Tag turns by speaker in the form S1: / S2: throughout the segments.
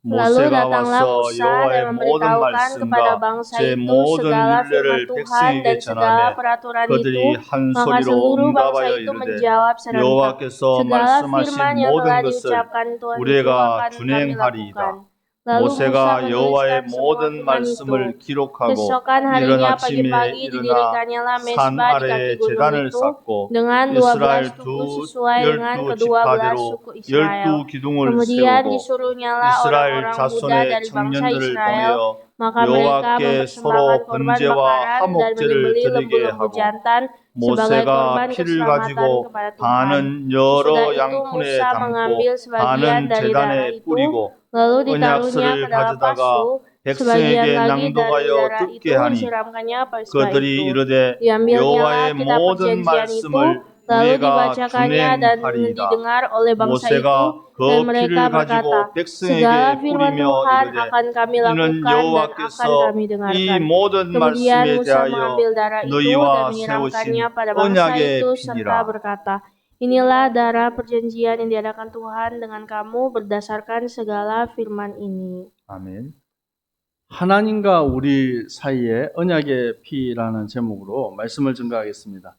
S1: Lalu
S2: 모세가
S1: datanglah
S2: 와서
S1: Musa dan
S2: 여호와의 모든
S1: memberitahukan kepada
S2: 말씀과
S1: bangsa
S2: 제
S1: itu
S2: 모든
S1: segala firman
S2: 율례를
S1: Tuhan
S2: 백성에게
S1: dan segala
S2: 전하매
S1: peraturan
S2: 그들이
S1: itu.
S2: 한
S1: Maka
S2: 소리로
S1: seluruh bangsa
S2: 응답하여
S1: itu
S2: 이르되
S1: menjawab serentak,
S2: 여호와께서
S1: segala firman
S2: 말씀하신
S1: yang telah
S2: 모든 것을
S1: diucapkan Tuhan itu
S2: 우리가
S1: akan kami
S2: 준행하리이다.
S1: lakukan. Lalu Musa
S2: 모세가 여호와의
S1: menuliskan semua
S2: 모든
S1: firman itu.
S2: 말씀을 기록하고
S1: Keesokan
S2: 이른
S1: harinya
S2: 아침에
S1: pagi-pagi
S2: 일어나
S1: didirikannya lah
S2: 산
S1: mesbah di kaki
S2: 아래에
S1: gunung
S2: 제단을
S1: itu
S2: 쌓고
S1: dengan 12
S2: 이스라엘
S1: tugu sesuai dengan
S2: 열두
S1: kedua belas
S2: 지파대로
S1: suku Israel.
S2: 12기둥을
S1: Kemudian
S2: 세우고
S1: disuruhnyalah
S2: 이스라엘
S1: orang-orang muda
S2: 자손의
S1: dari bangsa
S2: 청년들을
S1: Israel,
S2: 보내어
S1: maka mereka
S2: 여호와께
S1: mempersembahkan
S2: 서로
S1: korban
S2: 번제와
S1: bakaran dan
S2: 화목제를
S1: menyembelih
S2: 드리게
S1: lembu-lembu
S2: 하고
S1: jantan sebagai
S2: 모세가
S1: korban
S2: 피를
S1: keselamatan
S2: 가지고
S1: kepada Tuhan.
S2: 반은
S1: Sesudah
S2: 여러
S1: itu
S2: 양푼에
S1: Musa
S2: 담고
S1: mengambil sebagian
S2: 반은
S1: dari darah
S2: 제단에
S1: itu,
S2: 뿌리고
S1: lalu ditaruhnya
S2: 언약서를
S1: ke dalam
S2: 가져다가
S1: pasu, sebagian
S2: 백성에게
S1: lagi dari
S2: 낭독하여
S1: darah
S2: 듣게
S1: itu
S2: 하니
S1: disiramkannya pesbah
S2: 그들이
S1: itu.
S2: 이르되
S1: Diambilnyalah
S2: 여호와의
S1: kitab
S2: 모든
S1: perjanjian itu,
S2: 말씀을
S1: lalu
S2: 우리가
S1: dibacakannya dan
S2: 준행하리이다.
S1: didengar oleh bangsa itu,
S2: 모세가 그
S1: dan
S2: 피를
S1: mereka
S2: 가지고
S1: berkata, segala
S2: 백성에게
S1: firman
S2: 뿌리며
S1: Tuhan
S2: 이르되
S1: akan kami
S2: 이는
S1: lakukan dan akan
S2: 여호와께서
S1: kami
S2: 이
S1: dengarkan.
S2: 모든
S1: Kemudian
S2: 말씀에
S1: Musa
S2: 대하여
S1: mengambil darah itu dan
S2: 너희와
S1: menyiramkannya
S2: 세우신
S1: pada bangsa
S2: 언약의
S1: itu serta
S2: 피니라.
S1: berkata, inilah darah perjanjian yang diadakan Tuhan dengan kamu berdasarkan segala firman ini.
S2: 아멘.
S3: 하나님과 우리 사이의 언약의 피라는 제목으로 말씀을 증거하겠습니다.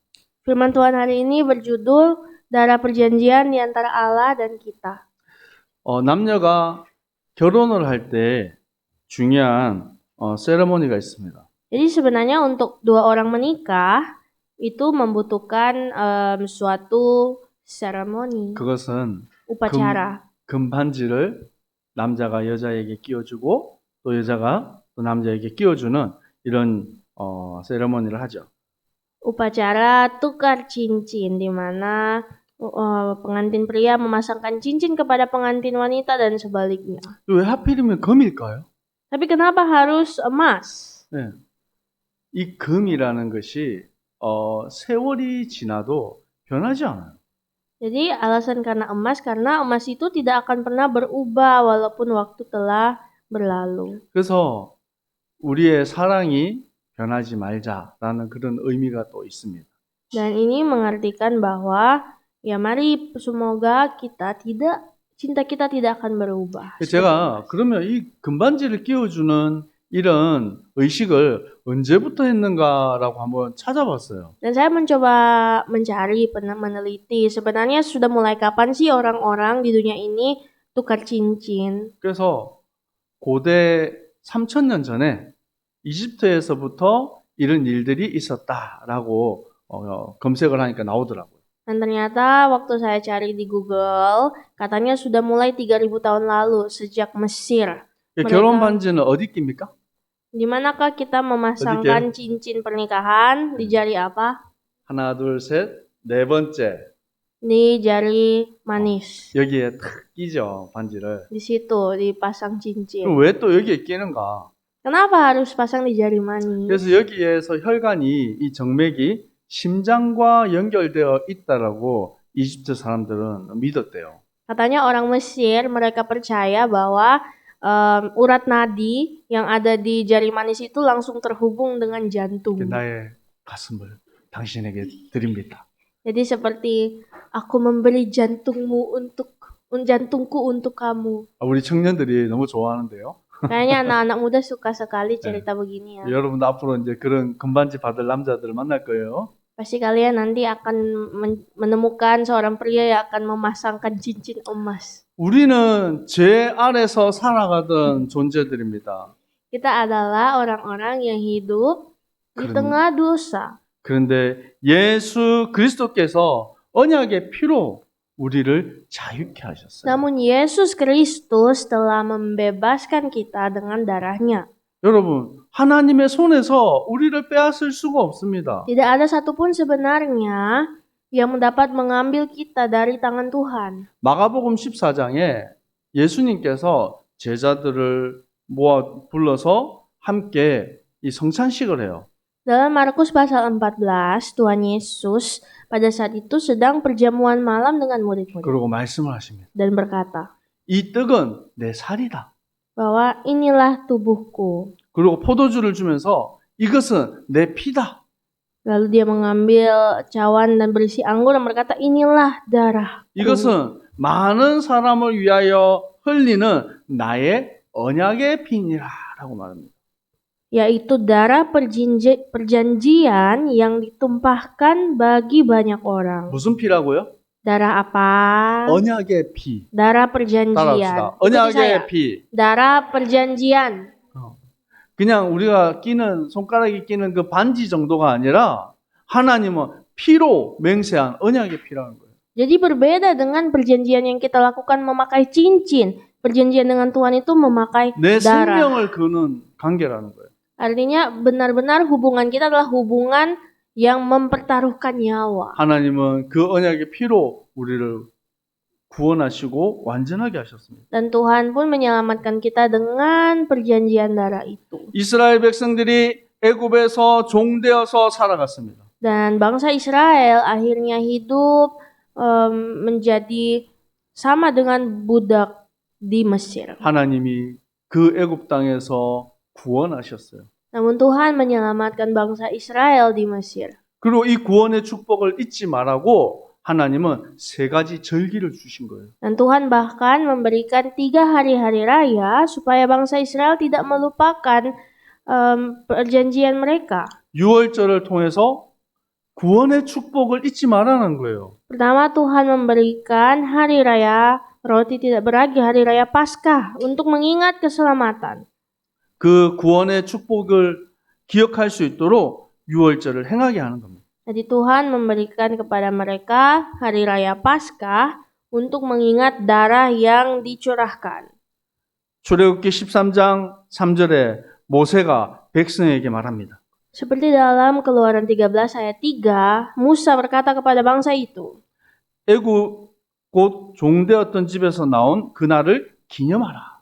S1: Firman Tuhan hari ini berjudul darah perjanjian di antara Allah dan kita.
S3: 남녀가 결혼을 할 때 중요한 세레모니가 있습니다.
S1: Jadi sebenarnya untuk dua orang menikah itu membutuhkan suatu seremoni,
S3: 그것은
S1: upacara.
S3: 금 반지를 남자가 여자에게 끼워주고 또 여자가 또 남자에게 끼워주는 이런 세레모니를 하죠.
S1: Upacara tukar cincin di mana pengantin pria memasangkan cincin kepada pengantin wanita dan sebaliknya.
S3: 왜 하필이면 금일까요?
S1: Tapi kenapa harus emas?
S3: 네. 이 금이라는 것이 세월이 지나도 변하지 않아요.
S1: Jadi alasan karena emas itu tidak akan pernah berubah walaupun waktu telah berlalu.
S3: 그래서 우리의 사랑이 변하지 말자라는 그런 의미가 또 있습니다.
S1: Dan ini mengartikan bahwa ya mari semoga cinta kita tidak akan berubah.
S3: 제가 그러면 이 금반지를 끼워주는 이런 의식을 언제부터 했는가라고 한번 찾아봤어요.
S1: Dan saya mencoba meneliti sebenarnya sudah mulai kapan sih orang-orang di dunia ini tukar cincin.
S3: 그래서 고대 3000년 전에 이집트에서부터 이런 일들이 있었다라고 검색을 하니까 나오더라고요.
S1: Dan ternyata waktu saya cari di Google, katanya sudah mulai 3000 tahun lalu sejak Mesir.
S3: 결혼 반지는 어디 낍니까?
S1: Di manakah kita memasangkan cincin pernikahan? Di jari apa?
S3: 하나, 둘, 셋, 네 번째.
S1: Di jari manis.
S3: 여기에 탁 끼죠, 반지를.
S1: Di situ dipasang cincin.
S3: 그럼 왜 또 여기에 끼는가?
S1: Kenapa harus pasang di jari manis?
S3: 그래서 여기에서 혈관이, 이 정맥이 심장과 연결되어 있다라고 이집트 사람들은 믿었대요.
S1: Katanya orang Mesir, mereka percaya bahwa urat nadi yang ada di jari manis itu langsung terhubung dengan jantung.
S3: 나의 가슴을 당신에게 드립니다.
S1: Jadi seperti aku memberi jantungku untuk kamu.
S3: 우리 청년들이 너무 좋아하는데요.
S1: Kayaknya anak-anak muda suka sekali cerita begini ya.
S3: 여러분도 앞으로 이제 그런 금반지 받을 남자들을 만날 거예요.
S1: Pasti kalian nanti akan menemukan seorang pria yang akan memasangkan cincin emas.
S3: 우리는 죄 아래서 살아가던 존재들입니다.
S1: Kita adalah orang-orang yang hidup di tengah dosa.
S3: 그런데 예수 그리스도께서 언약의 피로 우리를 자유케 하셨어요.
S1: Namun Yesus Kristus telah membebaskan kita dengan darahnya.
S3: 여러분, 하나님의 손에서 우리를 빼앗을 수가 없습니다.
S1: Tidak ada satupun sebenarnya yang dapat mengambil kita dari tangan Tuhan.
S3: 마가복음 14장에 예수님께서 제자들을 불러서 함께 이 성찬식을 해요.
S1: Dalam Markus pasal 14, Tuhan Yesus pada saat itu sedang perjamuan malam dengan murid-murid.
S3: 그러고 말씀을 하십니다.
S1: Dan berkata,
S3: 이 떡은 내 살이다.
S1: bahwa inilah tubuhku.
S3: 그리고 포도주를 주면서 이것은 내 피다.
S1: Lalu dia mengambil cawan dan berisi anggur dan berkata, inilah darah.
S3: 이것은 많은 사람을 위하여 흘리는 나의 언약의 피니라라고 말합니다.
S1: Yaitu darah perjanjian yang ditumpahkan bagi banyak orang.
S3: 무슨 피라고요?
S1: Darah apa?
S3: 언약의 피.
S1: Darah perjanjian.
S3: 따라합시다.
S1: Ikuti saya.
S3: 언약의 피.
S1: Darah perjanjian.
S3: 그냥 우리가 끼는 손가락에 끼는 그 반지 정도가 아니라 하나님은 피로 맹세한 언약의 피라는 거예요.
S1: Jadi berbeda dengan perjanjian yang kita lakukan memakai cincin. Perjanjian dengan Tuhan itu memakai
S3: 내
S1: darah.
S3: 생명을 거는 관계라는 거예요.
S1: Artinya benar-benar hubungan kita adalah hubungan yang mempertaruhkan nyawa.
S3: 하나님은 그 언약의 피로 우리를 구원하시고 완전하게 하셨습니다.
S1: Dan Tuhan pun menyelamatkan kita dengan perjanjian darah itu.
S3: 이스라엘 백성들이 애굽에서 종되어서 살아갔습니다.
S1: Dan bangsa Israel akhirnya hidup menjadi sama dengan budak di Mesir.
S3: 하나님이 그 애굽 땅에서 구원하셨어요.
S1: Namun Tuhan menyelamatkan bangsa Israel di Mesir.
S3: 그리고 이 구원의 축복을 잊지 말라고 하나님은 3가지 절기를 주신 거예요.
S1: Dan Tuhan bahkan memberikan 3 hari-hari raya supaya bangsa Israel tidak melupakan perjanjian mereka.
S3: 유월절을 통해서 구원의 축복을 잊지 말라는 거예요.
S1: Pertama, Tuhan memberikan hari raya roti tidak beragi, hari raya Paskah untuk mengingat keselamatan.
S3: 그 구원의 축복을 기억할 수 있도록 유월절을 행하게 하는 겁니다.
S1: Jadi Tuhan memberikan kepada mereka hari raya Paskah untuk mengingat darah yang dicurahkan.
S3: 출애굽기 13장 3절에 모세가 백성에게 말합니다.
S1: Seperti dalam Keluaran 13 ayat 3, Musa berkata kepada bangsa itu,
S3: 애굽 곧 종되었던 집에서 나온 그날을 기념하라.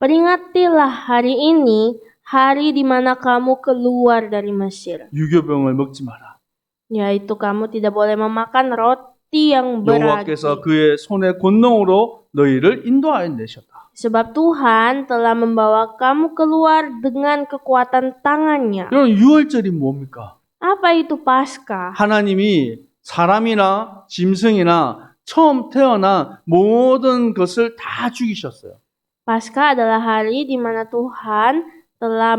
S1: peringatilah hari ini, hari di mana kamu keluar dari Mesir.
S3: 유교병을 먹지 마라.
S1: Yaitu kamu tidak boleh memakan roti yang beragi.
S3: 여호와께서 그의 손의 권능으로 너희를 인도하여 내셨다.
S1: Sebab Tuhan telah membawa kamu keluar dengan kekuatan tangannya.
S3: 여러분 유월절이 뭡니까?
S1: Apa itu Paskah?
S3: 하나님이 사람이나 짐승이나 처음 태어난 모든 것을 다 죽이셨어요.
S1: Paskah adalah hari di mana Tuhan telah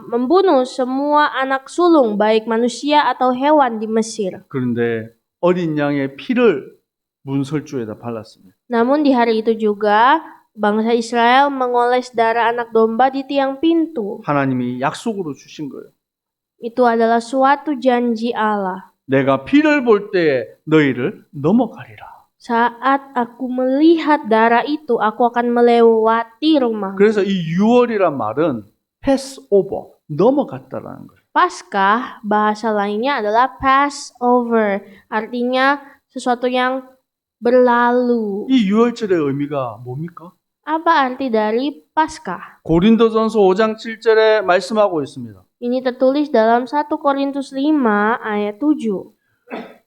S1: membunuh semua anak sulung, baik manusia atau hewan di Mesir.
S3: 그런데 어린 양의 피를 문설주에다 발랐습니다.
S1: Namun di hari itu juga bangsa Israel mengoles darah anak domba di tiang pintu.
S3: 하나님이 약속으로 주신 거예요.
S1: Itu adalah suatu janji Allah.
S3: 내가 피를 볼 때에 너희를 넘어가리라.
S1: Saat aku melihat darah itu, aku akan melewati rumah.
S3: 그래서 이 6월이란 말은 패스오버, 넘어갔다라는 거예요.
S1: Paskah, bahasa lainnya adalah Passover. Artinya sesuatu yang berlalu.
S3: 이 6월절의 의미가 뭡니까?
S1: Apa arti dari Paskah?
S3: 고린도전서 5장 7절에 말씀하고 있습니다.
S1: Ini tertulis dalam 1 Korintus 5 ayat 7.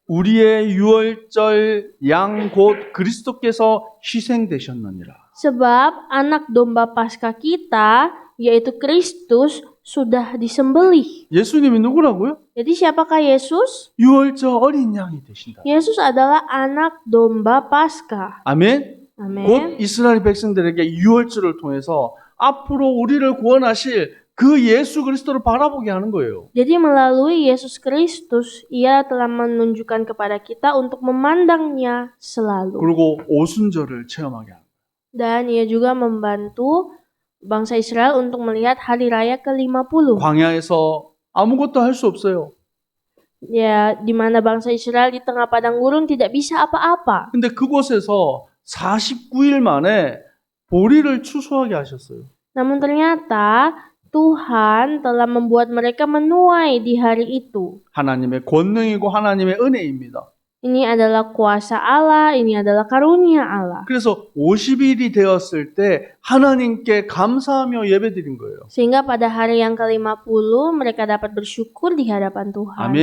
S3: 우리의 유월절 양 곧 그리스도께서 희생되셨느니라.
S1: Sebab anak domba Paskah kita, yaitu Kristus, sudah disembelih.
S3: 예수님이 누구라고요?
S1: Jadi siapakah Yesus?
S3: 유월절 어린 양이 되신다.
S1: Yesus adalah anak domba Paskah.
S3: 아멘. 곧
S1: Amin.
S3: 이스라엘 백성들에게 유월절을 통해서 앞으로 우리를 구원하실 그 예수 그리스도를 바라보게 하는 거예요.
S1: Jadi melalui Yesus Kristus, ia telah menunjukkan kepada kita untuk memandangnya selalu.
S3: 그리고 오순절을 체험하게 하는 거예요.
S1: Dan ia juga membantu bangsa Israel untuk melihat hari raya ke-50.
S3: 광야에서 아무것도 할 수 없어요.
S1: Ya, di mana bangsa Israel di tengah padang gurun tidak bisa apa-apa.
S3: 근데 그곳에서 49일 만에 보리를 추수하게 하셨어요.
S1: Namun ternyata Tuhan telah membuat mereka menuai di hari itu.
S3: 하나님의 권능이고 하나님의 은혜입니다.
S1: Ini adalah kuasa Allah, ini adalah karunia Allah.
S3: 그래서 50일이 되었을 때 하나님께 감사하며 예배드린 거예요.
S1: Sehingga pada hari yang ke-50 mereka dapat bersyukur di hadapan Tuhan.
S3: 아멘.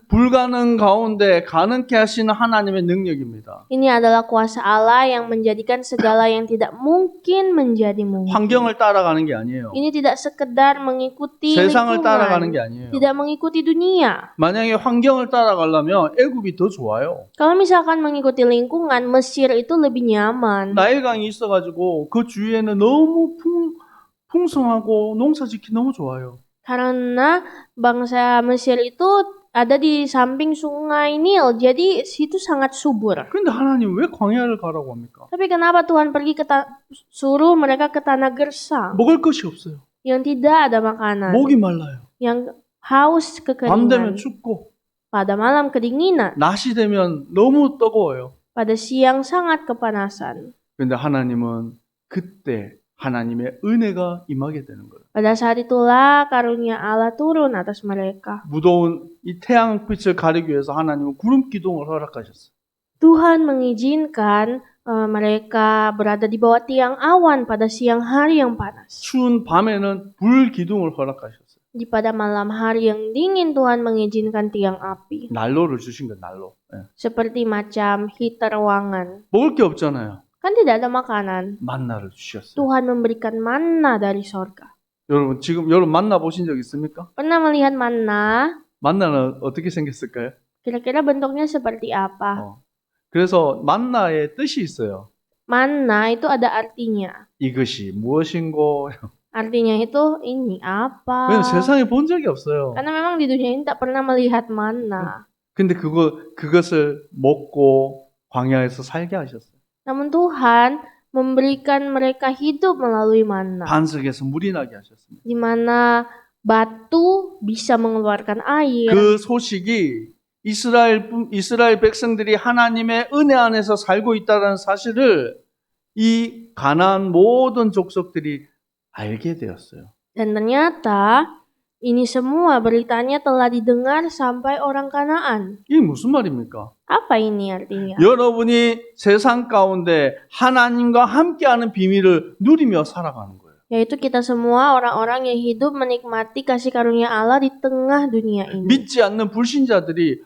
S3: 불가능 가운데 가능케 하시는 하나님의 능력입니다.
S1: Ini adalah kuasa Allah yang menjadikan segala yang tidak mungkin menjadi mungkin.
S3: 환경을 따라가는 게 아니에요.
S1: Ini tidak sekedar mengikuti
S3: 세상을 따라가는 게
S1: lingkungan,
S3: 아니에요.
S1: tidak mengikuti dunia.
S3: 만약에 환경을 따라가려면 애굽이 더 좋아요.
S1: Kalau misalkan mengikuti lingkungan, Mesir itu lebih nyaman.
S3: 나일강이 있어가지고 그 주위에는 너무 풍성하고 농사짓기 너무 좋아요.
S1: Karena bangsa Mesir itu ada di samping sungai Nil, jadi situ sangat subur.
S3: 근데 하나님 왜 광야를 가라고 합니까?
S1: Tapi kenapa Tuhan pergi suruh mereka ke tanah gersang
S3: 먹을 것이 없어요.
S1: yang tidak ada makanan,
S3: 목이 말라요.
S1: yang haus
S3: 밤 되면
S1: kekeringan,
S3: 춥고
S1: pada malam kedinginan,
S3: 낮이 되면 너무 뜨거워요.
S1: pada siang sangat kepanasan.
S3: 근데 하나님은 그때 하나님의 은혜가 임하게 되는 거예요.
S1: Pada saat itulah karunia Allah turun atas mereka.
S3: 무더운 이 태양빛을 가리기 위해서 하나님은 구름 기둥을 허락하셨어요.
S1: Tuhan mengizinkan mereka berada di bawah tiang awan pada siang hari yang panas.
S3: 추운 밤에는 불 기둥을 허락하셨어요.
S1: Di pada malam hari yang dingin Tuhan mengizinkan tiang api.
S3: 난로를 주신 거예요. 난로. 예.
S1: Seperti macam heater ruangan.
S3: 먹을 게 없잖아요.
S1: Kan tidak ada makanan.
S3: 만나를 주셨어요.
S1: Tuhan memberikan manna dari sorga.
S3: 여러분 지금 여러분 만나 보신 적 있습니까?
S1: Pernah melihat manna?
S3: 만나는 어떻게 생겼을까요?
S1: Kira-kira bentuknya seperti apa?
S3: 그래서 만나의 뜻이 있어요.
S1: Manna itu ada artinya.
S3: 이것이 무엇인고?
S1: Artinya itu ini apa?
S3: 왜냐면 세상에 본 적이 없어요.
S1: Karena memang di dunia ini tak pernah melihat manna.
S3: 근데 그것을 먹고 광야에서 살게 하셨어요.
S1: Namun Tuhan memberikan mereka hidup melalui manna.
S3: 반석에서 물이 나게 하셨습니다.
S1: Di mana batu bisa mengeluarkan air.
S3: 그 소식이 이스라엘 백성들이 하나님의 은혜 안에서 살고 있다는 사실을 이 가나안 모든 족속들이 알게 되었어요.
S1: Dan ternyata ini semua beritanya telah didengar sampai orang Kanaan.
S3: 이게 무슨 말입니까?
S1: Apa ini artinya?
S3: 여러분이 세상 가운데 하나님과 함께하는 비밀을 누리며 살아가는 거예요.
S1: Yaitu kita semua orang-orang yang hidup menikmati kasih karunia Allah di tengah dunia ini.
S3: 믿지 않는 불신자들이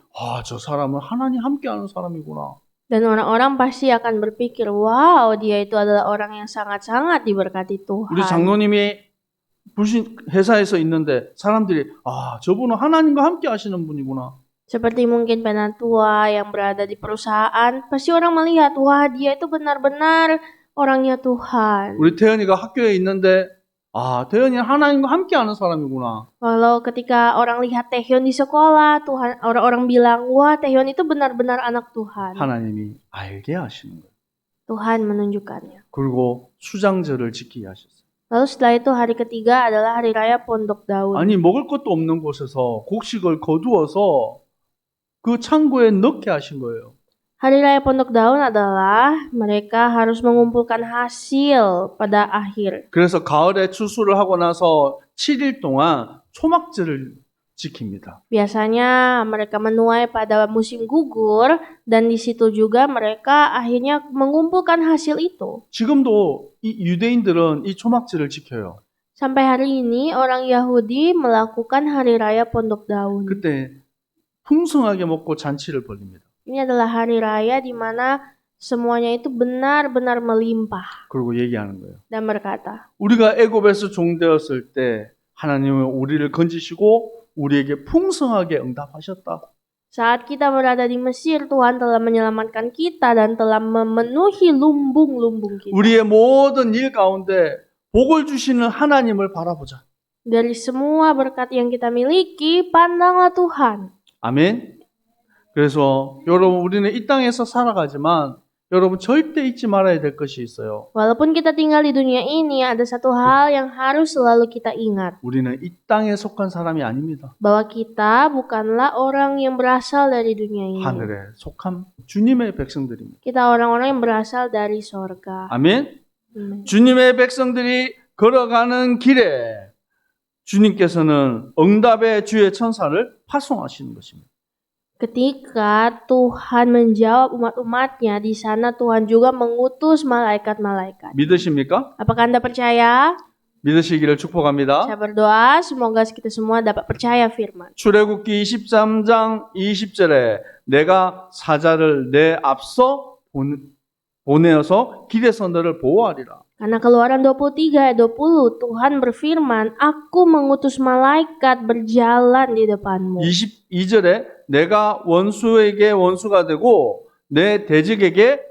S3: 저 사람은 하나님 함께하는 사람이구나.
S1: Dan orang-orang pasti akan berpikir, wow, dia itu adalah orang yang sangat-sangat diberkati Tuhan.
S3: 우리 장로님이 회사에서 있는데 사람들이 저분은 하나님과 함께 하시는 분이구나.
S1: Seperti mungkin penatua yang berada di perusahaan, pasti orang melihat, wah dia itu benar-benar orangnya Tuhan.
S3: 우리 태연이가 학교에 있는데 태연이는 하나님과 함께 하는 사람이구나.
S1: Walau ketika orang lihat Taehyun di sekolah, Tuhan, orang-orang bilang, wah Taehyun itu benar-benar anak Tuhan.
S3: 하나님이 알게 하시는 거예요.
S1: Tuhan menunjukkannya.
S3: 그리고 수장절을 지키게 하셨어요.
S1: Lalu setelah itu hari ketiga adalah hari raya Pondok Daun.
S3: 아니 먹을 것도 없는 곳에서 곡식을 거두어서 그 창고에 넣게 하신 거예요.
S1: Hari raya Pondok Daun adalah mereka harus mengumpulkan hasil pada akhir.
S3: 그래서 가을에 추수를 하고 나서 7일 동안 초막절을 지킵니다.
S1: Biasanya mereka menuai pada musim gugur dan di situ juga mereka akhirnya mengumpulkan hasil itu.
S3: 지금도 이 유대인들은 이 초막절을 지켜요.
S1: Sampai hari ini orang Yahudi melakukan hari raya Pondok Daun.
S3: 그때 풍성하게 먹고 잔치를 벌립니다.
S1: Ini adalah hari raya di mana semuanya itu benar-benar melimpah.
S3: 그리고 얘기하는 거예요.
S1: Dan berkata,
S3: 우리가 애굽에서 종되었을 때 하나님은 우리를 건지시고 우리에게 풍성하게 응답하셨다.
S1: saat kita berada di Mesir, Tuhan telah menyelamatkan kita dan telah memenuhi lumbung-lumbung kita.
S3: 우리의 모든 일 가운데 복을 주시는 하나님을 바라보자.
S1: Dari semua berkat yang kita miliki, pandanglah Tuhan.
S3: 아멘. 그래서 여러분 우리는 이 땅에서 살아가지만 여러분 절대 잊지 말아야 될 것이 있어요.
S1: Walaupun kita tinggal di dunia ini, ada satu hal yang harus selalu kita ingat.
S3: 우리는 이 땅에 속한 사람이 아닙니다.
S1: Bahwa kita bukanlah orang yang berasal dari dunia ini.
S3: 하늘에 속한 주님의 백성들입니다.
S1: Kita orang-orang yang berasal dari sorga.
S3: 아멘.
S1: Amen.
S3: 주님의 백성들이 걸어가는 길에 주님께서는 응답의 주의 천사를 파송하시는 것입니다.
S1: Ketika Tuhan menjawab umat-umatnya, di sana Tuhan juga mengutus malaikat-malaikat.
S3: 믿으십니까?
S1: Apakah Anda percaya?
S3: 믿으시기를 축복합니다.
S1: Saya berdoa semoga kita semua dapat percaya firman.
S3: 출애굽기 23장 20절에 내가 사자를 내 앞서 보내어서 길에서 너를 보호하리라.
S1: Karena Keluaran 23 ayat 20 Tuhan berfirman, Aku mengutus malaikat berjalan di depanmu.
S3: 22절에 내가 원수에게 원수가 되고 내 대적에게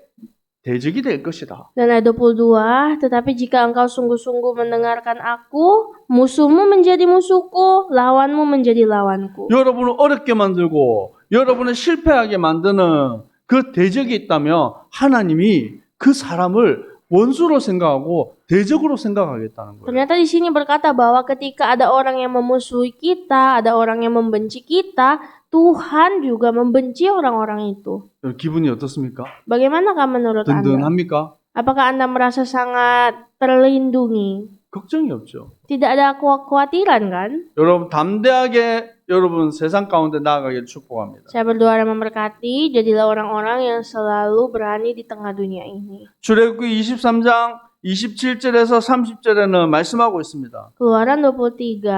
S3: 대적이 될 것이다.
S1: Dan ayat 22, tetapi jika engkau sungguh-sungguh mendengarkan aku, musuhmu menjadi musuhku, lawanmu menjadi lawanku.
S3: 여러분을 어렵게 만들고 여러분을 실패하게 만드는 그 대적이 있다면 하나님이 그 사람을 원수로 생각하고 대적으로 생각하겠다는 거예요.
S1: Ternyata di sini berkata bahwa ketika ada orang yang memusuhi kita, ada orang yang membenci kita, Tuhan juga membenci orang-orang itu.
S3: 기분이 어떻습니까?
S1: Bagaimanakah menurut Anda?
S3: 든든합니까?
S1: Apakah Anda merasa sangat terlindungi?
S3: 걱정이 없죠.
S1: Tidak ada kekhawatiran kan?
S3: 여러분 담대하게 여러분 세상 가운데 나아가길 축복합니다.
S1: Saya berdoa dan memberkati, jadilah orang-orang yang selalu berani di tengah dunia ini.
S3: 출애굽기 23장 27절에서 30절에는 말씀하고 있습니다.
S1: Keluaran 23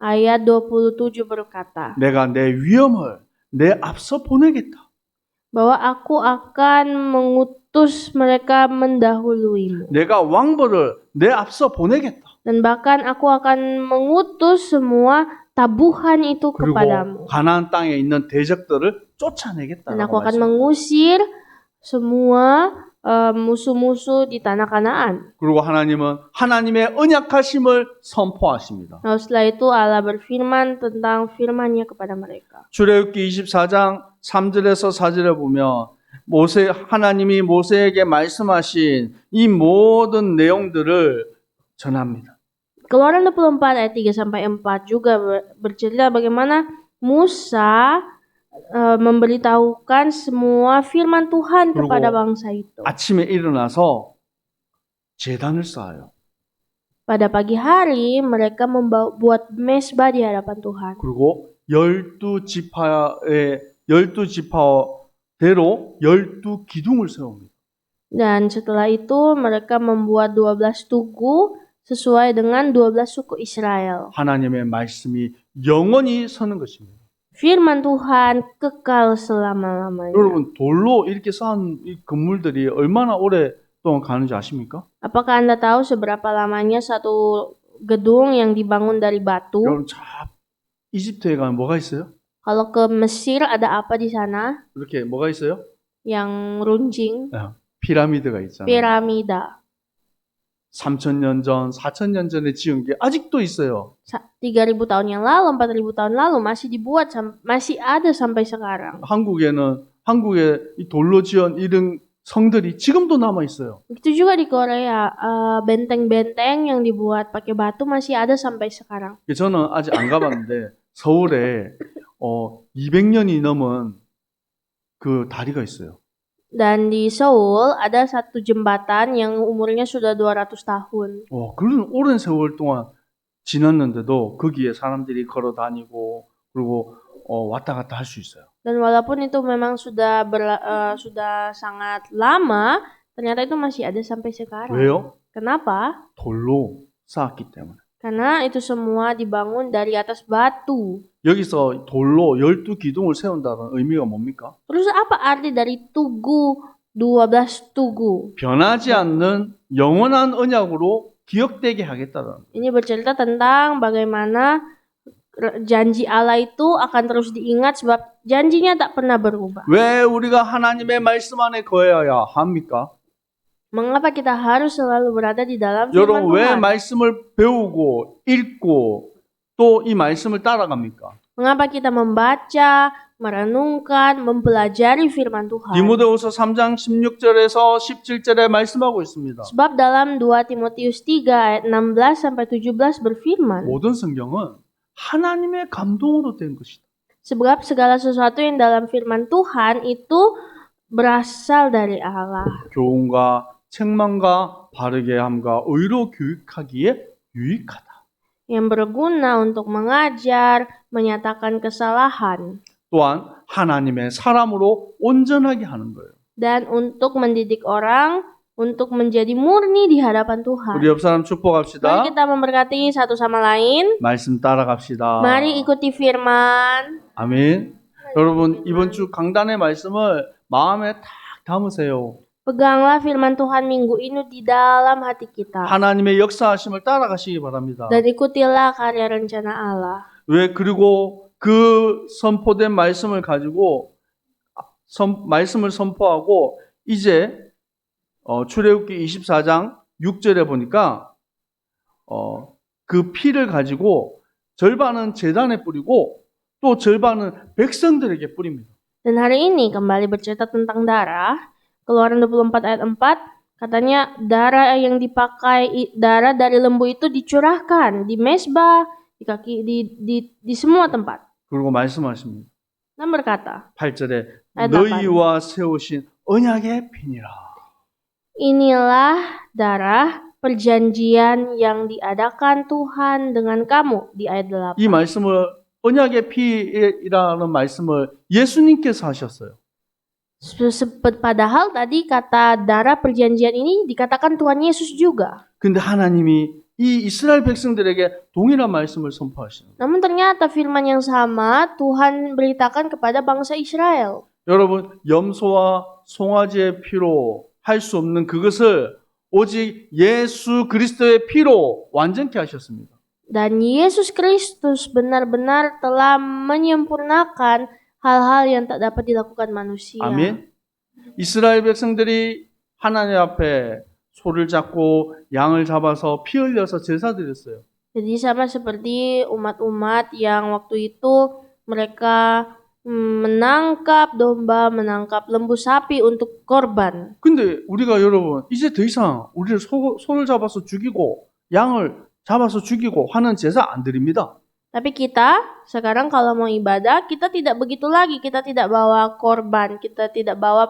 S1: ayat 27 berkata,
S3: 내가 내 위엄을 내 앞서 보내겠다.
S1: bahwa aku akan mengutus mereka mendahuluimu.
S3: 내가 왕벌을 내 앞서 보내겠다.
S1: Dan bahkan aku akan mengutus semua tabuhan itu
S3: 그리고
S1: kepadamu.
S3: 가나안 땅에 있는 대적들을
S1: Dan
S3: 쫓아내겠다라고
S1: aku akan
S3: 말씀.
S1: mengusir semua musuh-musuh di tanah Kanaan.
S3: 그리고 하나님은 하나님의 언약하심을 선포하십니다.
S1: Lalu setelah itu Allah berfirman tentang firman-Nya kepada mereka.
S3: 출애굽기 24장 3절에서 4절에 보면 하나님이 모세에게 말씀하신 이 모든 내용들을 전합니다.
S1: Keluaran 24 ayat 3 sampai 4 juga bercerita bagaimana Musa memberitahukan semua firman Tuhan
S3: 그리고
S1: kepada bangsa itu.
S3: 아침에 일어나서 제단을 쌓아요.
S1: Pada pagi hari mereka membuat mesbah di hadapan Tuhan.
S3: 그리고 12지파대로 12기둥을 세웁니다.
S1: Dan setelah itu mereka membuat 12 tugu sesuai dengan 12 suku Israel.
S3: 하나님의 말씀이 영원히 서는 것입니다.
S1: Firman Tuhan kekal selama-lamanya.
S3: 여러분 돌로 이렇게 쌓은 이 건물들이 얼마나 오랫동안 가는지 아십니까?
S1: Apakah Anda tahu seberapa lamanya satu gedung yang dibangun dari batu?
S3: 여러분 저 이집트에 가면 뭐가 있어요?
S1: Kalau ke Mesir ada apa di sana?
S3: 이렇게 뭐가 있어요?
S1: Yang runcing,
S3: 피라미드가 있잖아요.
S1: piramida.
S3: 3,000년 전, 4,000년 전에 지은 게 아직도 있어요.
S1: 3.000 tahun yang lalu, 4.000 tahun lalu masih dibuat, masih ada sampai sekarang.
S3: 한국에 이 돌로 지은 이런 성들이 지금도 남아 있어요.
S1: Begitu juga di Korea, benteng-benteng yang dibuat pakai batu masih ada sampai sekarang.
S3: 저는 아직 안 가봤는데 서울에 200년이 넘은 그 다리가 있어요.
S1: Dan di Seoul ada satu jembatan yang umurnya sudah 200 tahun.
S3: 그런 오랜 세월 동안 지났는데도 거기에 사람들이 걸어 다니고 그리고 왔다 갔다 할 수 있어요.
S1: Dan walaupun itu memang sudah sangat lama, ternyata itu masih ada sampai sekarang.
S3: 왜요?
S1: Kenapa?
S3: 돌로 쌓았기 때문에.
S1: Karena itu semua dibangun dari atas batu.
S3: 여기서 돌로 12기둥을 세운다는 의미가 뭡니까?
S1: Terus apa arti dari tugu 12 tugu?
S3: 변하지 않는 영원한 언약으로 기억되게 하겠다는.
S1: Ini bercerita tentang bagaimana janji Allah itu akan terus diingat sebab janjinya tak pernah berubah.
S3: 왜 우리가 하나님의 말씀 안에 거해야 합니까?
S1: Mengapa kita harus selalu berada di dalam firman
S3: 여러분 왜
S1: Tuhan?
S3: 말씀을 배우고 읽고 또 이 말씀을 따라갑니까?
S1: Mengapa kita membaca, merenungkan, mempelajari firman Tuhan?
S3: 디모데후서 3장 16절에서 17절에 말씀하고 있습니다.
S1: Sebab dalam 2 Timotius 3 ayat 16 sampai 17 berfirman,
S3: 모든 성경은 하나님의 감동으로 된 것이다.
S1: sebab segala sesuatu yang dalam firman Tuhan itu berasal dari Allah.
S3: 교훈과 책망과 바르게 함과 의로 교육하기에 유익하다.
S1: Yang berguna untuk mengajar, menyatakan kesalahan,
S3: 또한 하나님의 사람으로 온전하게 하는 거예요.
S1: dan untuk mendidik orang untuk menjadi murni di hadapan Tuhan.
S3: 우리 옆 사람 축복합시다.
S1: Mari kita memberkati satu sama lain.
S3: 말씀 따라갑시다.
S1: Mari ikuti firman.
S3: 아멘. 여러분 이번 주 강단의 말씀을 마음에 탁 담으세요.
S1: Peganglah firman Tuhan minggu ini di dalam hati kita.
S3: 하나님의 역사하심을 따라가시기 바랍니다.
S1: Dan ikutilah karya rencana Allah.
S3: 왜 그리고 그 선포된 말씀을 가지고 말씀을 선포하고 이제 출애굽기 24장 6절에 보니까 그 피를 가지고 절반은 제단에 뿌리고 또 절반은 백성들에게 뿌립니다.
S1: Dan hari ini kembali bercerita tentang darah. Keluaran 24 ayat 4, katanya darah yang dipakai, darah dari lembu itu dicurahkan di mezbah, di kaki, di semua tempat.
S3: 그리고 말씀하십니다.
S1: Dan berkata,
S3: 8절에
S1: ayat 8.
S3: 너희와 세우신 언약의 피니라.
S1: Inilah darah perjanjian yang diadakan Tuhan dengan kamu di ayat 8.
S3: 이 말씀을 언약의 피라는 말씀을 예수님께서 하셨어요.
S1: Padahal tadi kata darah perjanjian ini dikatakan Tuhan Yesus juga.
S3: 근데 하나님이 이 이스라엘 백성들에게 동일한 말씀을 선포하시는 거예요.
S1: Namun ternyata firman yang sama Tuhan beritakan kepada bangsa Israel.
S3: 여러분, 염소와 송아지의 피로 할 수 없는 그것을 오직 예수 그리스도의 피로 완전케 하셨습니다.
S1: Dan Yesus Kristus benar-benar telah menyempurnakan hal-hal yang tak dapat dilakukan manusia.
S3: 아멘. 이스라엘 백성들이 하나님 앞에 소를 잡고 양을 잡아서 피 흘려서 제사 드렸어요.
S1: Jadi sama seperti umat-umat yang waktu itu mereka menangkap domba, menangkap lembu sapi untuk korban.
S3: 근데 우리가 여러분 이제 더 이상 우리를 소를 잡아서 죽이고 양을 잡아서 죽이고 하는 제사 안 드립니다.
S1: Tapi kita sekarang kalau mau ibadah, kita tidak begitu lagi. Kita tidak bawa korban, kita tidak bawa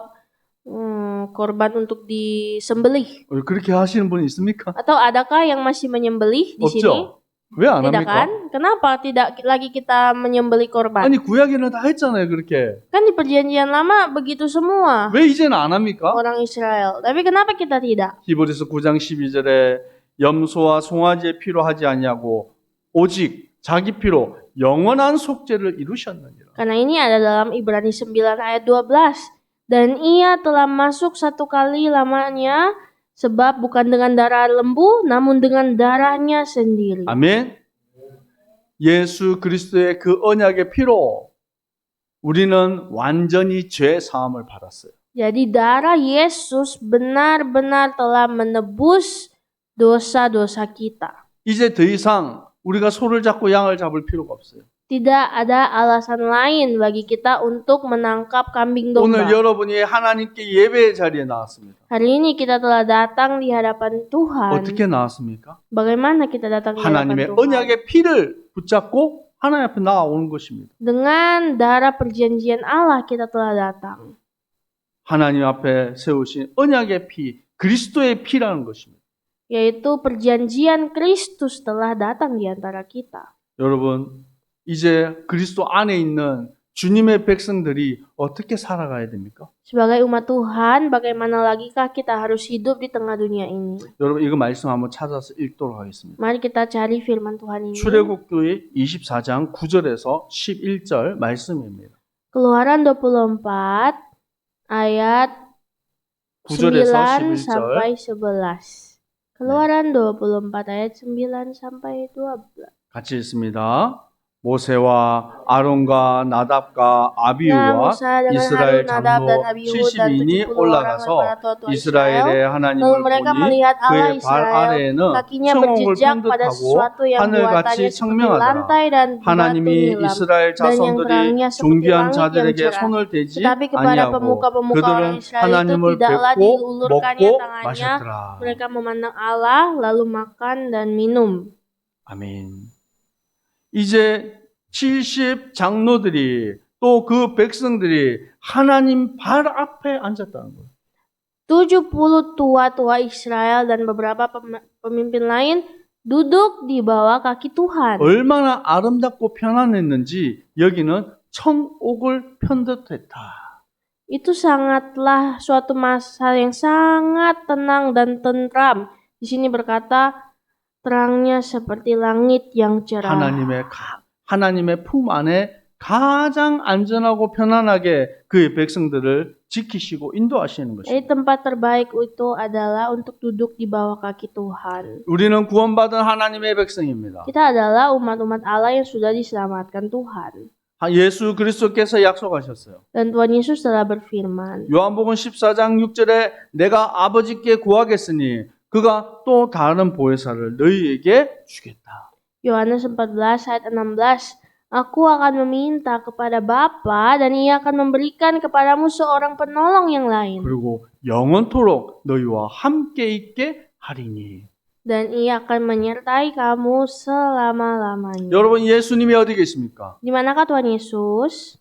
S1: korban untuk disembelih.
S3: 그렇게 하시는 분이 있습니까?
S1: Atau adakah yang masih menyembelih di sini?
S3: 없죠. 왜 안
S1: Tidak
S3: 합니까?
S1: kan? Kenapa tidak lagi kita menyembelih korban?
S3: 아니 구약에는 다 했잖아요 그렇게.
S1: Kan di perjanjian lama begitu semua
S3: 왜 이제는 안 합니까?
S1: orang Israel. Tapi kenapa kita tidak?
S3: 히브리서 9장 12절에 염소와 송아지의 피로 하지 아니하고 오직 자기 피로 영원한 속죄를 이루셨느니라.
S1: Karena ini ada dalam Ibrani 9 ayat 12. Dan ia telah masuk satu kali lamanya sebab bukan dengan darah lembu namun dengan darahnya sendiri.
S3: 아멘. 예수 그리스도의 그 언약의 피로 우리는 완전히 죄 사함을 받았어요.
S1: Jadi darah Yesus benar-benar telah menebus dosa-dosa kita.
S3: 이제 더 이상 우리가 소를 잡고 양을 잡을 필요가 없어요.
S1: Tidak ada alasan lain bagi kita untuk menangkap kambing
S3: 오늘
S1: domba.
S3: 여러분이 하나님께 예배의 자리에 나왔습니다.
S1: Hari ini kita telah datang di hadapan Tuhan.
S3: 어떻게 나왔습니까?
S1: Bagaimana kita datang di hadapan
S3: 하나님의
S1: Tuhan?
S3: 언약의 피를 붙잡고 하나님 앞에 나아오는 것입니다.
S1: Dengan darah perjanjian Allah kita telah datang.
S3: 하나님 앞에 세우신 언약의 피, 그리스도의 피라는 것입니다.
S1: Yaitu perjanjian Kristus telah datang di antara kita.
S3: 여러분, 이제 그리스도 안에 있는 주님의 백성들이 어떻게 살아가야 됩니까?
S1: Sebagai umat Tuhan, bagaimana lagikah kita harus hidup di tengah dunia ini?
S3: 여러분, 이거 말씀 한번 찾아서 읽도록 하겠습니다.
S1: Mari kita cari firman Tuhan ini.
S3: 출애굽기 24장 9절에서 11절 말씀입니다.
S1: Keluaran 24 ayat
S3: 9절에서
S1: 9
S3: 11절
S1: sampai 11. Keluaran 24 ayat 9 sampai 12.
S3: 같이 읽습니다. 모세와 아론과 나답과
S1: Nah,
S3: 아비후와
S1: Musa dengan
S3: 이스라엘
S1: Harun, Nadab dan
S3: 장로
S1: Abihu dan
S3: 70인이
S1: 70 orang
S3: 올라가서
S1: para tua-tua Israel.
S3: 이스라엘의
S1: Lalu
S3: 하나님을
S1: mereka
S3: 보니
S1: melihat Allah
S3: 그의 발
S1: Israel,
S3: 아래에는
S1: kakinya
S3: 청옥을
S1: berjejak pada
S3: 편듯하고
S1: sesuatu yang
S3: 하늘같이
S1: buatannya seperti
S3: 청명하더라.
S1: lantai dan batu
S3: 하나님이
S1: nilam.
S3: 이스라엘
S1: Dan yang
S3: 자손들이
S1: terangnya seperti
S3: 존귀한
S1: langit yang
S3: 자들에게
S1: cerah.
S3: 손을 대지
S1: Tetapi kepada
S3: 아니하고
S1: pemuka-pemuka orang
S3: 그들은
S1: Israel itu
S3: 하나님을
S1: tidaklah
S3: 뵙고
S1: diulurkannya
S3: 먹고
S1: tangannya.
S3: 마셨더라.
S1: Mereka memandang Allah, lalu makan dan minum.
S3: 아멘. 이제 70 장로들이 또 그 백성들이 하나님 발 앞에 앉았다는 거예요.
S1: 70 tua-tua Israel dan beberapa pemimpin lain duduk di bawah kaki Tuhan.
S3: 얼마나 아름답고 편안했는지 여기는 청옥을 편듯했다.
S1: itu sangatlah suatu masa yang sangat tenang dan tentram. Di sini berkata, terangnya seperti langit yang cerah.
S3: 하나님의 품 안에 가장 안전하고 편안하게 그의 백성들을 지키시고 인도하시는
S1: Jadi
S3: 것입니다.
S1: tempat terbaik itu adalah untuk duduk di bawah kaki Tuhan.
S3: 우리는 구원받은 하나님의 백성입니다.
S1: Kita adalah umat-umat Allah yang sudah diselamatkan Tuhan.
S3: 예수 그리스도께서 약속하셨어요.
S1: Dan Tuhan Yesus telah berfirman.
S3: 요한복음 14장 6절에 내가 아버지께 구하겠으니 그가 또 다른 보혜사를 너희에게 주겠다.
S1: Yohanes 14 ayat 16. Aku akan meminta kepada Bapa dan Ia akan memberikan kepadamu seorang penolong yang lain.
S3: 그리고 영원토록 너희와 함께 있게 하리니.
S1: Dan Ia akan menyertai kamu selama-lamanya.
S3: 여러분 예수님이 어디 계십니까?
S1: Di manakah Tuhan Yesus?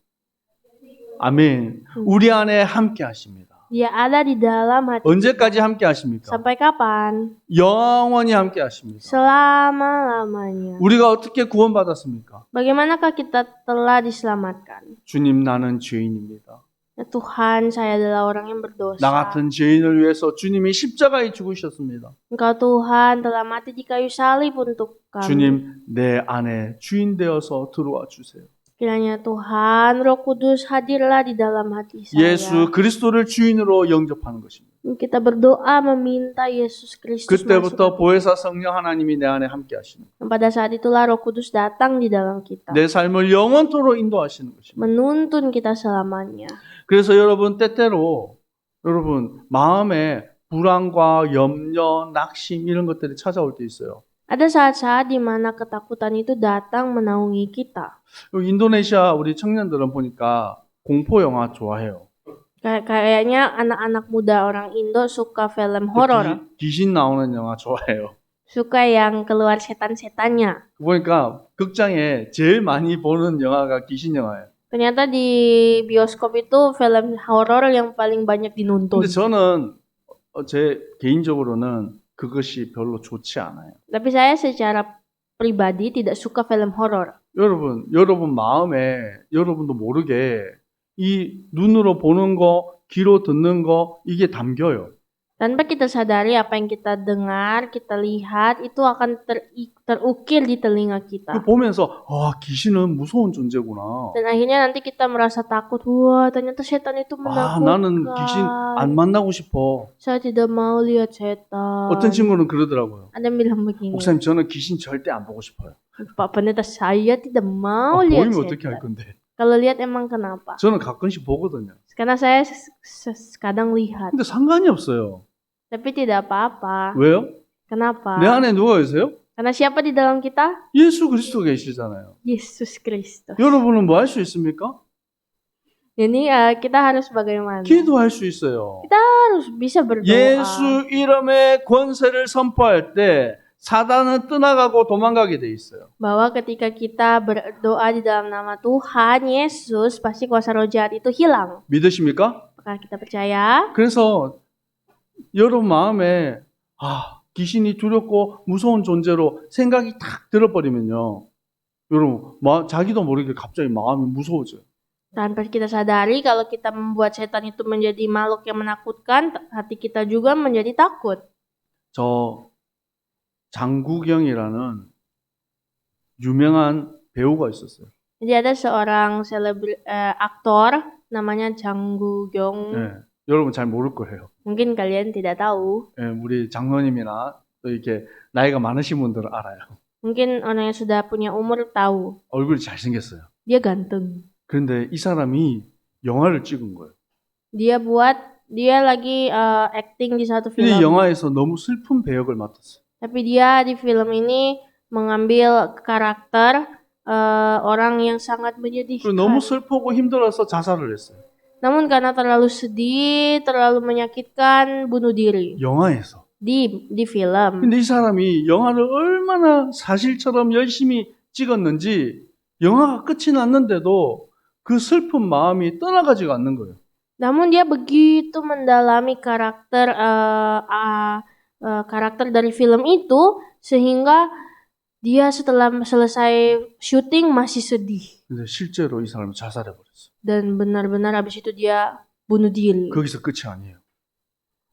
S3: 아멘. 우리 안에 함께 하십니다.
S1: Dia ada di dalam hati.
S3: 언제까지 함께 하십니까?
S1: Sampai kapan?
S3: 영원히 함께 하십니다.
S1: Selama-lamanya.
S3: 우리가 어떻게 구원받았습니까?
S1: Bagaimanakah kita telah diselamatkan?
S3: 주님 나는 죄인입니다.
S1: Ya Tuhan, saya adalah orang yang berdosa.
S3: 나 같은 죄인을 위해서 주님이 십자가에 죽으셨습니다.
S1: Engkau Tuhan telah mati di kayu salib untuk kami.
S3: 주님 내 안에 주인 되어서 들어와 주세요.
S1: Kiranya Tuhan, Roh Kudus hadirlah di dalam hati saya.
S3: 예수 그리스도를 주인으로 영접하는 것입니다.
S1: Kita berdoa meminta Yesus Kristus
S3: 그때부터
S1: masuk.
S3: 보혜사 성령 하나님이 내 안에 함께 하시는 거예요.
S1: Dan pada saat itulah Roh Kudus datang di dalam kita.
S3: 내 삶을 영원토록 인도하시는 것입니다.
S1: Menuntun kita selamanya.
S3: 그래서 여러분 때때로 여러분 마음에 불안과 염려, 낙심 이런 것들이 찾아올 때 있어요.
S1: Ada saat-saat di mana ketakutan itu datang menaungi kita.
S3: 인도네시아 우리 청년들은 보니까 공포 영화 좋아해요.
S1: Kayaknya anak-anak muda orang Indo suka film horor.
S3: 귀신 나오는 영화 좋아해요.
S1: Suka yang keluar setan-setannya.
S3: 보니까 극장에 제일 많이 보는 영화가 귀신 영화예요.
S1: Ternyata di bioskop itu film horor yang paling banyak dinuntun.
S3: 근데 저는 제 개인적으로는 그것이 별로 좋지 않아요.
S1: Tapi saya secara pribadi tidak suka film horor.
S3: 여러분 마음에 여러분도 모르게 이 눈으로 보는 거, 귀로 듣는 거 이게 담겨요.
S1: Tanpa kita sadari apa yang kita dengar, kita lihat itu akan terukir di telinga kita.
S3: 보면서 귀신은 무서운 존재구나.
S1: Dan akhirnya nanti kita merasa takut. Wah, ternyata setan itu menakutkan.
S3: 나는 귀신 안 만나고 싶어.
S1: Saya tidak mau lihat setan.
S3: 어떤 친구는 그러더라고요.
S1: Ada yang bilang begini.
S3: 목사님 저는 귀신 절대 안 보고 싶어요.
S1: Pak pendeta, saya tidak mau lihat
S3: 보이면 어떻게 할
S1: setan.
S3: 건데?
S1: Kalau lihat emang kenapa?
S3: 저는 가끔씩 보거든요.
S1: Karena saya kadang lihat.
S3: 근데 상관이 없어요.
S1: Tapi tidak apa-apa.
S3: 왜요?
S1: Kenapa?
S3: 내 안에 누가 계세요?
S1: Karena siapa di dalam kita?
S3: 예수 그리스도 계시잖아요.
S1: Yesus Kristus.
S3: 여러분은 뭐 할 수 있습니까?
S1: Jadi kita harus bagaimana?
S3: 기도할 수 있어요.
S1: Kita harus bisa berdoa.
S3: 예수 이름의 권세를 선포할 때 사단은 떠나가고 도망가게 돼 있어요.
S1: Bahwa ketika kita berdoa di dalam nama Tuhan Yesus, pasti kuasa roh jahat itu hilang.
S3: 믿으십니까?
S1: Apakah kita percaya?
S3: 그래서 여러분 마음에 귀신이 두렵고 무서운 존재로 생각이 탁 들어버리면요. 여러분 자기도 모르게 갑자기 마음이 무서워져요.
S1: Tanpa kita sadari kalau kita membuat setan itu menjadi makhluk yang menakutkan, hati kita juga menjadi takut.
S3: 저 장국영이라는 유명한 배우가 있었어요.
S1: Jadi ada seorang aktor namanya Jang Gu-gyong.
S3: 네, 여러분 잘 모를 거예요.
S1: Mungkin kalian tidak tahu.
S3: 네, 우리 장로님이나 또 이렇게 나이가 많으신 분들은 알아요.
S1: Mungkin orang yang sudah punya umur tahu.
S3: 얼굴이 잘생겼어요.
S1: Dia ganteng.
S3: 그런데 이 사람이 영화를 찍은 거예요.
S1: Dia lagi acting di satu
S3: 이
S1: film.
S3: 영화에서 너무 슬픈 배역을 맡았어요.
S1: Tapi dia di film ini mengambil karakter orang yang sangat
S3: 그리고
S1: menyedihkan.
S3: 너무 슬프고 힘들어서 자살을 했어요.
S1: Namun karena terlalu sedih, terlalu menyakitkan, bunuh diri
S3: 영화에서.
S1: di film.
S3: 근데 이 사람이 영화를 얼마나 사실처럼 열심히 찍었는지 영화가 끝이 났는데도 그 슬픈 마음이 떠나가지가 않는 거예요.
S1: Namun dia begitu mendalami karakter dari film itu sehingga dia setelah selesai syuting masih sedih.
S3: 근데 실제로 이 사람이 자살해 버렸어요.
S1: Dan benar-benar habis itu dia bunuh diri.
S3: 거기서 끝이 아니에요.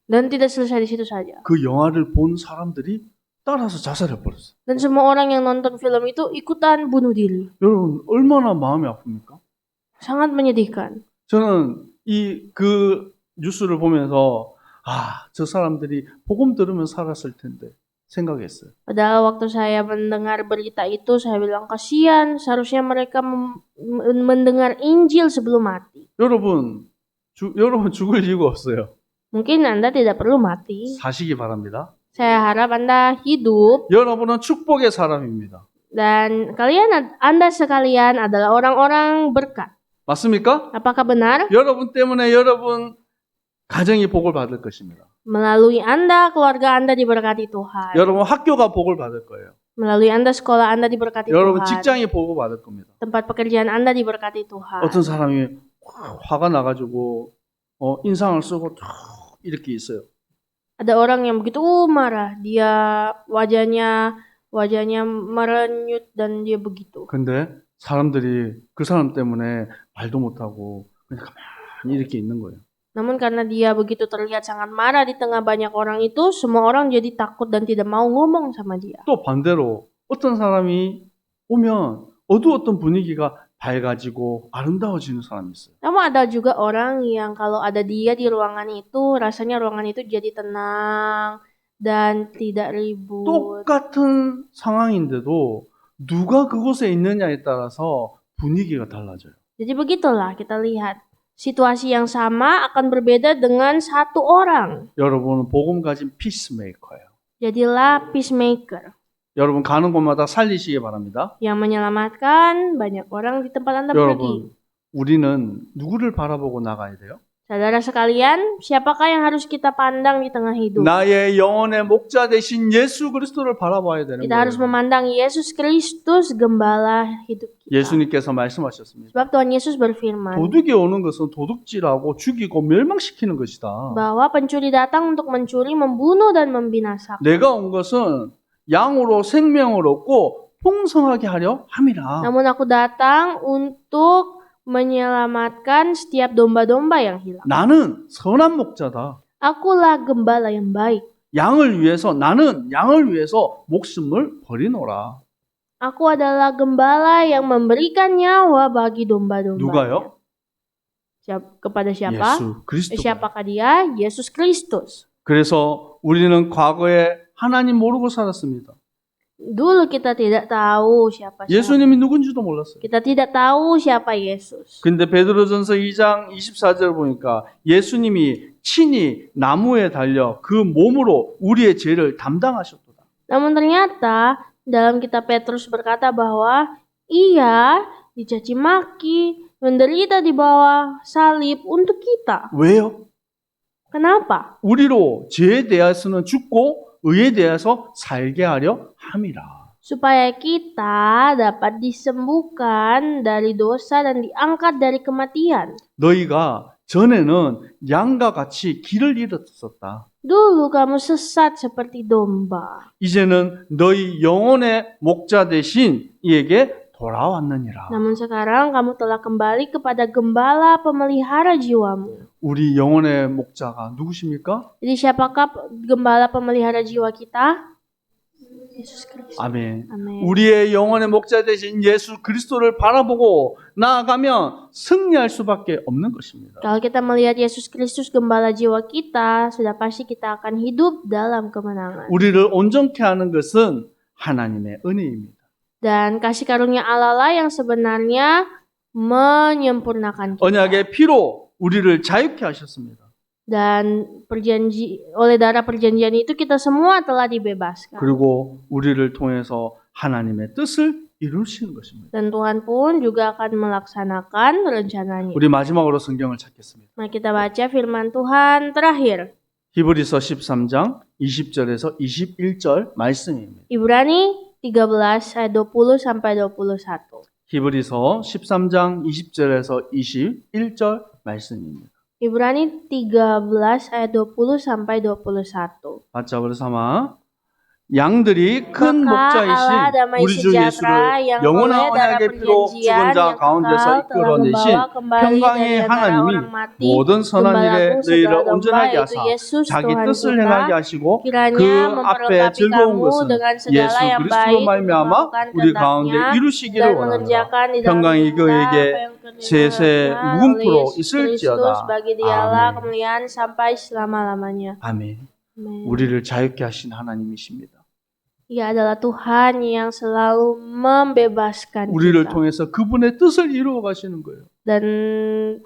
S1: Dan tidak selesai di situ saja.
S3: 그 영화를 본 사람들이 따라서 자살해 버렸어요.
S1: Dan semua orang yang nonton film itu ikutan bunuh diri.
S3: 여러분 얼마나 마음이 아픕니까?
S1: Sangat menyedihkan.
S3: 저는 그 뉴스를 보면서 저 사람들이 복음 들으면 살았을 텐데 생각했어요.
S1: Padahal waktu saya mendengar berita itu, saya bilang kasihan. Seharusnya mereka mendengar Injil sebelum mati.
S3: 여러분 죽을 이유가 없어요.
S1: Mungkin Anda tidak perlu mati.
S3: 사시기 바랍니다.
S1: Saya harap Anda hidup.
S3: 여러분은 축복의 사람입니다.
S1: Dan Anda sekalian adalah orang-orang berkat.
S3: 맞습니까?
S1: Apakah benar?
S3: 여러분 때문에 여러분 가정이 복을 받을 것입니다.
S1: Melalui Anda, keluarga Anda diberkati Tuhan.
S3: 여러분 학교가 복을 받을 거예요.
S1: Melalui Anda, sekolah Anda diberkati
S3: 여러분
S1: Tuhan.
S3: 직장이 복을 받을 겁니다.
S1: Tempat pekerjaan Anda diberkati Tuhan.
S3: 어떤 사람이 화가 나가지고 인상을 쓰고 이렇게 있어요.
S1: Ada orang yang begitu marah, dia wajahnya merenyut dan dia begitu.
S3: 근데 사람들이 그 사람 때문에 말도 못하고 그냥 가만히 이렇게 있는 거예요.
S1: Namun karena dia begitu terlihat sangat marah di tengah banyak orang itu, semua orang jadi takut dan tidak mau ngomong sama dia.
S3: 또 반대로 어떤 사람이 오면 어두웠던 분위기가 밝아지고 아름다워지는 사람이 있어요.
S1: Namun ada juga orang yang kalau ada dia di ruangan itu, rasanya ruangan itu jadi tenang dan tidak ribut.
S3: 똑같은 상황인데도 누가 그곳에 있느냐에 따라서 분위기가 달라져요.
S1: Jadi begitulah kita lihat. Situasi yang sama akan berbeda dengan satu orang.
S3: 여러분은 복음 가진 피스메이커예요.
S1: Jadilah peacemaker
S3: 여러분 가는 곳마다 살리시기 바랍니다.
S1: yang menyelamatkan banyak orang di tempat Anda pergi.
S3: 여러분, 우리는 누구를 바라보고 나가야 돼요?
S1: Saudara sekalian, siapakah yang harus kita pandang di tengah hidup?
S3: 나의 영혼의 목자 되신 예수 그리스도를 바라봐야 되는
S1: Kita harus
S3: 거예요.
S1: memandang Yesus Kristus, gembala hidup kita.
S3: 예수님께서 말씀하셨습니다.
S1: Sebab Tuhan Yesus berfirman
S3: 도둑이 오는 것은 도둑질하고 죽이고 멸망시키는 것이다.
S1: bahwa pencuri datang untuk mencuri, membunuh dan membinasakan.
S3: 내가 온 것은 양으로 생명을 얻고 풍성하게 하려 함이라.
S1: Namun aku datang untuk menyelamatkan setiap domba-domba yang hilang.
S3: 나는 선한 목자다.
S1: Akulah gembala yang baik.
S3: 나는 양을 위해서 목숨을 버리노라.
S1: Aku adalah gembala yang memberikan nyawa bagi domba-domba.
S3: 누가요?
S1: Kepada siapa?
S3: 예수 그리스도.
S1: Siapakah dia? Yesus Kristus.
S3: 그래서 우리는 과거에 하나님 모르고 살았습니다.
S1: Dulu kita tidak tahu siapa.
S3: 예수님이 누군지도 몰랐어요.
S1: Kita tidak tahu siapa Yesus.
S3: 근데 베드로전서 2장 24절 보니까 예수님이 친히 나무에 달려 그 몸으로 우리의 죄를 담당하셨도다.
S1: Namun ternyata dalam kitab Petrus berkata bahwa ia dicaci maki, menderita di bawah salib untuk kita.
S3: 왜요?
S1: Kenapa?
S3: 우리로 죄에 대해서는 죽고 의에 대해서 살게 하려 함이라.
S1: Supaya kita dapat disembuhkan dari dosa dan diangkat dari kematian.
S3: 너희가 전에는 양과 같이 길을 잃었었다.
S1: Dulu kamu sesat seperti domba.
S3: 이제는 너희 영혼의 목자 대신 이에게 돌아왔느니라.
S1: Namun sekarang kamu telah kembali kepada gembala pemelihara jiwamu.
S3: 우리 영혼의 목자가 누구십니까?
S1: Jadi siapakah gembala pemelihara jiwa kita? Yesus Kristus.
S3: 아멘.
S1: Amin.
S3: 우리의 영혼의 목자 되신 예수 그리스도를 바라보고 나아가면 승리할 수밖에 없는 것입니다.
S1: Kalau kita melihat Yesus Kristus gembala jiwa kita, sudah pasti kita akan hidup dalam kemenangan.
S3: 우리를 온전케 하는 것은 하나님의 은혜입니다.
S1: Dan kasih karunia Allah lah yang sebenarnya menyempurnakan kita.
S3: 언약의 피로 우리를 자유케 하셨습니다.
S1: Dan oleh darah perjanjian itu kita semua telah dibebaskan.
S3: 그리고 우리를 통해서 하나님의 뜻을 이루시는 것입니다.
S1: Dan Tuhan pun juga akan melaksanakan rencananya.
S3: 우리 마지막으로 성경을 찾겠습니다.
S1: Mari kita baca firman Tuhan terakhir.
S3: 히브리서 13장 20절에서 21절 말씀입니다.
S1: Ibrani 13 ayat 20 sampai 21.
S3: 히브리서 13장 20절에서 21절 말씀입니다.
S1: Ibrani 13 ayat 20 sampai 21.
S3: 바짝으로 삼아 양들이 큰
S1: Maka Allah
S3: 목자이신
S1: damai
S3: 우리 주
S1: sejahtera
S3: 예수를
S1: yang
S3: 영원한
S1: oleh darah
S3: 언약의 피로 죽은
S1: perjanjian
S3: 자
S1: yang
S3: 가운데서
S1: kekal telah
S3: 이끌어내신
S1: membawa kembali dari
S3: 평강의
S1: antara
S3: 하나님이
S1: orang mati
S3: 모든 선한
S1: gembala
S3: 일에
S1: agung
S3: 너희를
S1: segala domba
S3: 온전하게
S1: yaitu
S3: 하사
S1: Yesus
S3: 자기
S1: Tuhan
S3: 뜻을
S1: kita
S3: 행하게 하시고 그
S1: kiranya
S3: 앞에
S1: memperlengkapi
S3: 즐거운
S1: kamu
S3: 것은
S1: dengan
S3: 예수
S1: segala yang
S3: 그리스도로
S1: baik untuk
S3: 말미암아
S1: melakukan
S3: 우리 가운데
S1: kehendaknya
S3: 이루시기를
S1: dan
S3: 원하노라.
S1: mengerjakan di dalam
S3: 평강이
S1: kita
S3: 그에게
S1: apa yang
S3: 세세
S1: kehendaknya oleh
S3: 무궁프로
S1: Yesus Kristus
S3: 있을지어다.
S1: bagi dialah
S3: 아멘.
S1: kemuliaan sampai selama-lamanya.
S3: 아멘.
S1: Amin.
S3: 우리를 자유케 하신 하나님이십니다.
S1: Ia adalah Tuhan yang selalu membebaskan
S3: 우리를
S1: kita.
S3: 통해서 그분의 뜻을 이루어 가시는 거예요.
S1: Dan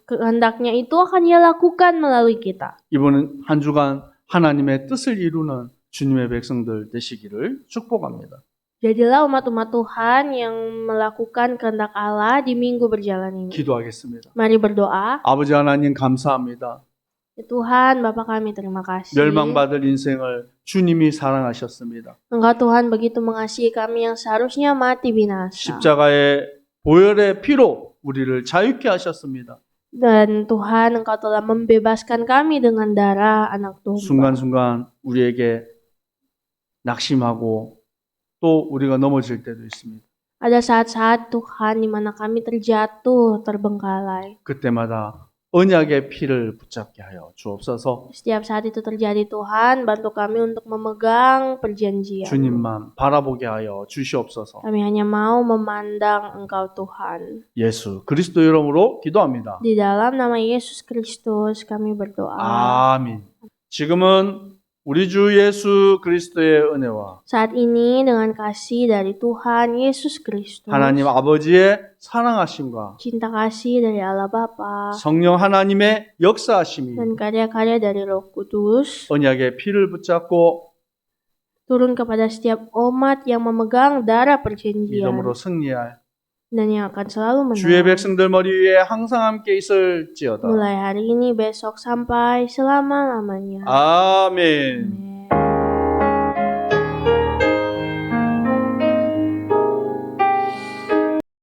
S1: kehendaknya itu akan Ia lakukan melalui kita.
S3: 이번은 한 주간 하나님의 뜻을 이루는 주님의 백성들 되시기를 축복합니다.
S1: Jadilah umat-umat Tuhan yang melakukan kehendak Allah di minggu berjalan ini.
S3: 기도하겠습니다.
S1: Mari berdoa.
S3: 아버지 하나님 감사합니다.
S1: Ya Tuhan, Bapa kami terima kasih.
S3: 멸망받을 인생을 주님이 사랑하셨습니다.
S1: Engkau Tuhan begitu mengasihi kami yang seharusnya mati binasa.
S3: 십자가의 보혈의 피로 우리를 자유케 하셨습니다.
S1: Dan Tuhan, Engkau telah membebaskan kami dengan darah anak domba.
S3: 순간순간 우리에게 낙심하고 또 우리가 넘어질 때도 있습니다.
S1: Ada saat-saat Tuhan di mana kami terjatuh, terbengkalai.
S3: 그때마다 언약의 피를 붙잡게 하여 주옵소서.
S1: Setiap saat itu terjadi Tuhan, bantu kami untuk memegang perjanjian.
S3: 주님만 바라보게 하여 주시옵소서.
S1: Kami hanya mau memandang Engkau Tuhan.
S3: 예수 그리스도 이름으로 기도합니다.
S1: Di dalam nama Yesus Kristus kami berdoa.
S3: 아멘. 지금은 우리 주 예수 그리스도의 은혜와
S1: Saat ini dengan kasih dari Tuhan Yesus Kristus,
S3: 하나님 아버지의 사랑하심과
S1: cinta kasih dari Allah Bapa,
S3: 성령 하나님의 역사하심이
S1: dan karya-karya dari Roh Kudus
S3: 언약의 피를 붙잡고
S1: turun kepada setiap umat yang memegang darah perjanjian
S3: 믿음으로 승리할
S1: dan yang akan selalu
S3: 주의
S1: menang.
S3: 백성들 머리 위에 항상 함께 있을지어다.
S1: Mulai hari ini, besok, sampai selama-lamanya.
S3: 아멘.